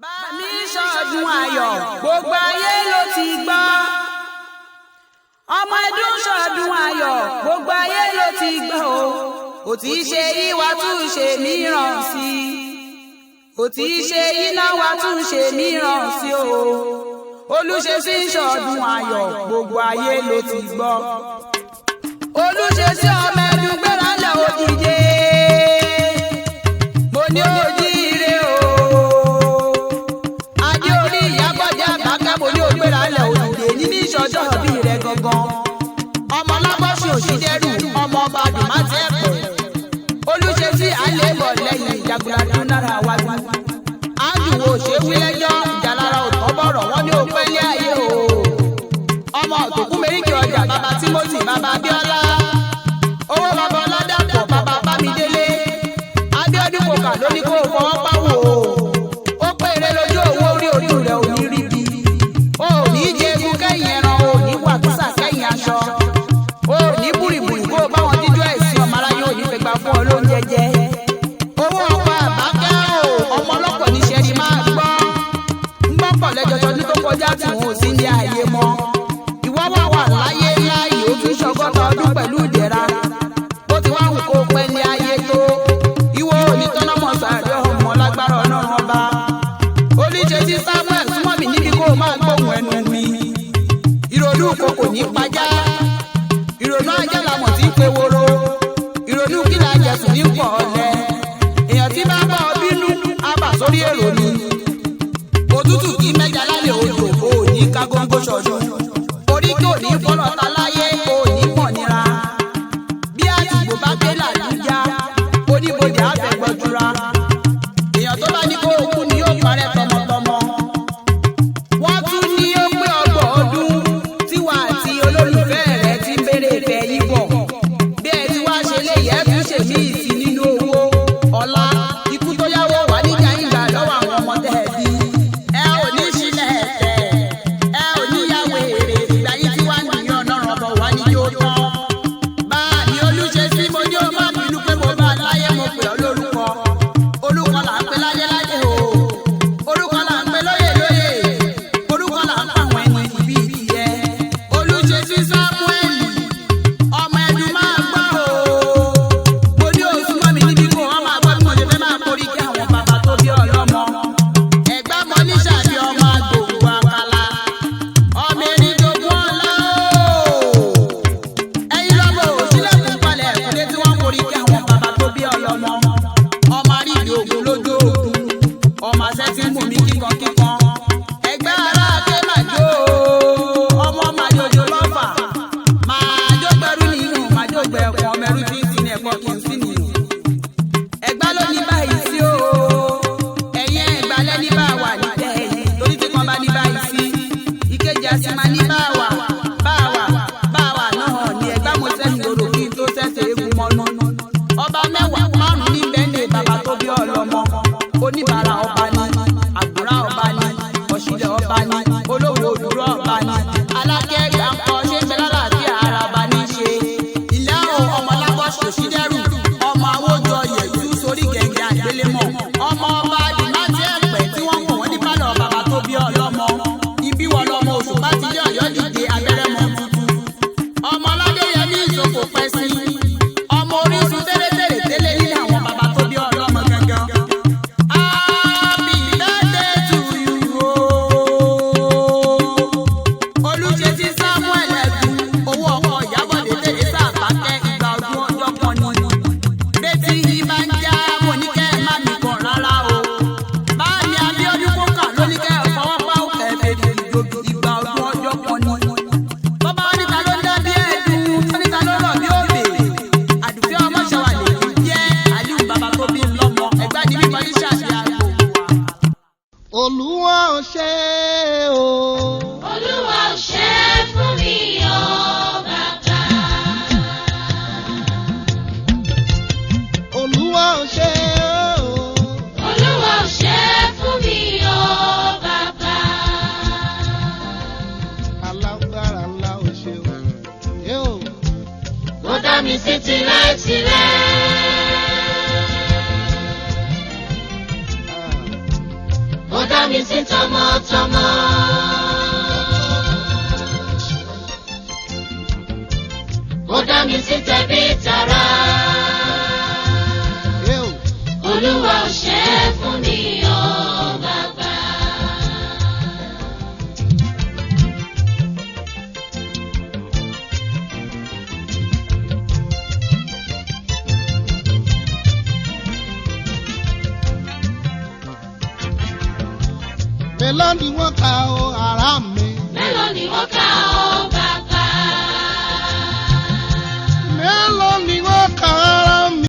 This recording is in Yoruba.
Bá mi ṣọdún ayọ̀ gbogbo ayé ló ti gbọ́. Ọmọ Ẹdùn ṣọdún ayọ̀ gbogbo ayé ló ti gbọ́ o. Ó ti ṣe ìwà tún ṣe mìíràn sí i. Ó ti ṣe ìnáwó tún ṣe mìíràn sí o. Olúṣesí ṣọdún ayọ̀ gbogbo ayé ló ti gbọ́. Olúṣesí ọmọ Ẹdùn gbéra lẹ̀ ó dìde. Mo ní ó jíire o. Adé orí Ìyábọ̀dé Àbáká mo ní ó gbéra lẹ̀ ó dìde níní ìṣọjọ́ bí rẹ̀ gangan. Ọmọ Lábọ́sí Òṣìdẹ́rù ọmọ ọba Dùmátì Ẹ̀pẹ́. Olúṣesí àlébọ̀ lẹ́yìn ìjagunlajú náírà wájú. Àdùwò ṣe wí lẹ́jọ́ ìjàlára òtọ́ bọ̀rọ̀ wọ́n ní òpẹ́ ilé ayé o. Ọmọ òtòkú méríkì ọjà bàbá Tímọ́tì bàbá Abíọ́lá. Owó bàbá Ọládàpọ̀ bàbá Bámidélé. Abíọ́dún kòkà ló ní kó o fọwọ́ páwò o. Ó pé eré lójú owó orí ojú rẹ̀ ò ní rí bí. O ò ní jẹ egun kẹ́yìn ẹran, o ò ní wàkísà kẹ́yìn aṣọ. O ò ní búrìbùrì kó o bá wọn dídú ẹ̀sìn ọmọ aráyé ò ní fẹ́ gbà fún ọ lóúnjẹ jẹ. Owó ọkọ̀ Àbáká o, ọmọ ọlọ́pọ̀ níṣẹ́ ni máa gbọ́. Ń gbọ́pọ̀ lẹ́jọ́ tọdún tó kọjá tí wọn ò sí ní ààyè mọ́. Ìwọ́ wà láyé láàyè ó tún ṣọgọ́ta ọdún pẹ̀lú ìdẹ̀ra. Bó ti wá wù kó pẹ́ ní ayé tó. Ìwọ onítọ́nàmọ̀ sàárẹ̀ ọmọ lágbára Ọlọ́run ọba. Olúṣesí Samuel súnmọ́ mi níbi kó o máa gbóhùn ẹnu mi. Ìrònú kòkò ní pajá. Ìrònú ajá làmọ̀ tí ń pe woro. Ìrònú kílà jẹ̀sùn ní pọ̀ ọ̀lẹ. Èèyàn tí bá bá ọ bínú á bà sórí èrò ni. Òtútù kì í mẹ́ja lálẹ́ òjò kò ní ká góńgó ṣọdún. Orí kò ní fọ́lọ́ ta láyé kò ní mọ̀ nira. Bí àtìgbò bá dé làlújá, oníbodè á fẹ́ gbọ́júra. Èèyàn tó bá ní kó o kú ni yóò parẹ́ tọmọtọmọ. Wọ́n tún ní ó pé 30 ọdún tíwà àti olólùfẹ́ rẹ̀ ti ń béèrè ìfẹ́ yín bọ̀. Bí ẹ ti wá ṣe léyìí ẹ tún ṣe mí ìsìn nínú owó ọlá ikú tó yáwó wà níjà ìgbà lọ́wọ́ àwọn ọmọ tẹ̀ bí. Ẹ ò ní sílẹ̀ ẹ̀fẹ̀, ẹ ò ní yàwó èrè ìgbà yìí tí wàá nìyẹn Ọlọ́run ọ̀bọ̀ wá ní yóò tán. Bá a ní Olúṣesí mo ní ó má bínú pé mo bá láyé mo pè ọ́ lórúkọ. Orúkọ là ń pe láyé láyé o. Orúkọ là ń pe lóyè lóyè. Orúkọ là ń pa àwọn ẹni ìbí ìtìyẹ. Olúṣesí Samuel ọmọ Ẹdùn máa gbọ́ o. Mo ní oṣù mọ́ mi níbi kó wọ́n máa gbọ́ bí mo ṣe fẹ́ máa forí kí àwọn bàbá tó bí ọlọ́mọ. Ẹ̀gbá mọ ní ṣàbí ọmọ àgbòǹgbò àkàlà. Ọmọ erin jogún ọlá o. Ẹ̀yin lọ́mọ òsílẹ̀kùn palẹ̀ ẹ̀kúndé tí wọ́n forí kí àwọn bàbá tó bí ọlọ́mọ. Ọmọ àrídìí ògùn lójú ògùn. Ọmọ àṣẹ tí ń mú mi kíkan kíkan. Ẹ̀gbá ara ké màjò o. Ọmọ màjòjò lọ́fà. Màjò gbẹrú nínú màjò gbẹ ẹ̀kọ́ ọmọ ẹrú tí ń sin ẹ̀kọ́ kì í sí nínú. Ẹ̀gbá ló ní báyìí sí o. Ẹ̀yin Ẹ̀gbá lẹ́ni bá wà níbẹ̀ ẹ̀yìn. Torí tí kan bá ní báyìí sí. Ìkejì àti máa ní bá wà náà ni Ẹ̀gbá mo sẹ́yìn orò kí n tó tẹ̀sẹ̀ eégún mọ́nú. Ọba mẹ́wàá márùn-ún ní bẹ́ẹ̀ni bàbá tó bí ọlọ́mọ. Oníbàárà ọba ni, àgbòrá ọba ni, ọ̀ṣìlẹ̀ ọba ni, olówó òdúró ọba ni. Alákẹ́ Ẹ̀gbá ń kọ́ ṣé ń bẹ lálàáfíà ara ọba ní í ṣe. Ìlẹ́ o ọmọ Lábọ́sí Òṣìdẹ́rù, ọmọ Awójọ Yẹ̀jú sórí gẹ̀ǹgẹ̀ àgbélémọ̀. Ọmọ ọba Dùmátì Ẹ̀pẹ́ tí wọ́n pọ̀ wọ́n ní pálọ̀ bàbá tó bí ọlọ́mọ. Ibi wọ lọmọ Òṣùpá ti lé Ọ̀yọ́ dìde abẹ́rẹ́ mọ́ tuntun. Ọmọ Ọládéyẹmí Ìsòkò pẹ́ sí. Ọmọ Orísun tẹ́lẹ̀tẹ́lẹ̀ tẹ́lẹ̀ nílé àwọn bàbá tó bí ọlọ́mọ gangan. Happy birthday to you o. Olúṣesí Samuel Ẹdùn owó ọkọ̀ Ìyábọ̀dé tẹ̀lé sàbákẹ́ ìgbà ọdún ọjọ́ kan ni. Bẹ́tí yìí máa ń já mo ní kẹ́ ẹ má mi kàn rárá o. Báàmì Abíọ́dún kókà ló ní kẹ́ ẹ fọwọ́ pa òkè bèbè ìjòjò ìgbà ọdún ọjọ́ kan ni. Bọ́bá wọn níta ló ń dá bí ẹ̀dùn, wọ́n níta ló rọ̀ bí òbè. Àdùfẹ́ ọmọ ṣàwà lè fi jẹ́ Àlíù bàbá tó bí lọ́mọ. Ẹ̀gbá ni bíbọn ní ṣàbí àgbò wa. Olúwa ò ṣe o. Olúwa ò ṣe fún mi o bàbá. Olúwa ò ṣe o. Olúwa ò ṣe fún mi o bàbá. Alágbára ńlá ò ṣe o. Ó dá mi sí tìrẹ́tìrẹ́. Ó dá mi sí tọmọtọmọ. Ó dá mi sí tẹbí tará. Olúwa ò ṣe é fún mi o bàbá. Mélòó ni wọ́n kà ó ará mi? Mélòó ni wọ́n kà ó